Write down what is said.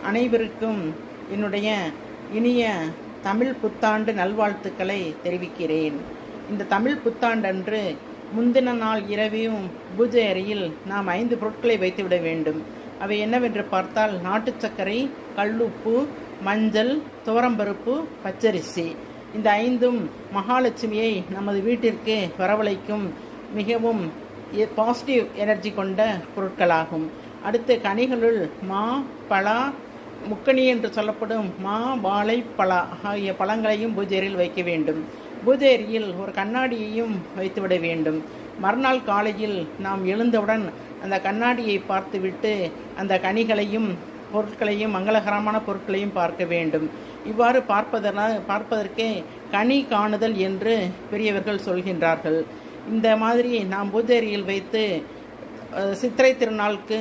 அனைவருக்கும் என்னுடைய இனிய தமிழ் புத்தாண்டு நல்வாழ்த்துக்களை தெரிவிக்கிறேன். இந்த தமிழ் புத்தாண்டன்று முந்தின நாள் இரவையும் பூஜை அறையில் நாம் 5 பொருட்களை வைத்துவிட வேண்டும். அவை என்னவென்று பார்த்தால் நாட்டு சர்க்கரை, கல்லுப்பு, மஞ்சள், துவரம்பருப்பு, பச்சரிசி. இந்த 5ம் மகாலட்சுமியை நமது வீட்டிற்கு வரவழைக்கும் மிகவும் பாசிட்டிவ் எனர்ஜி கொண்ட பொருட்களாகும். அடுத்து கனிகளுள் மா, பலா, முக்கணி என்று சொல்லப்படும் மா, வாழை, பலா ஆகிய பழங்களையும் பூஜையில் வைக்க வேண்டும். பூஜையில் ஒரு கண்ணாடியையும் வைத்துவிட வேண்டும். மறுநாள் காலையில் நாம் எழுந்தவுடன் அந்த கண்ணாடியை பார்த்துவிட்டு அந்த கனிகளையும் பொருட்களையும் மங்களகரமான பொருட்களையும் பார்க்க வேண்டும். இவ்வாறு பார்ப்பதற்கே கனி காணுதல் என்று பெரியவர்கள் சொல்கின்றார்கள். இந்த மாதிரி நாம் பூஜையில் வைத்து சித்திரை திருநாளுக்கு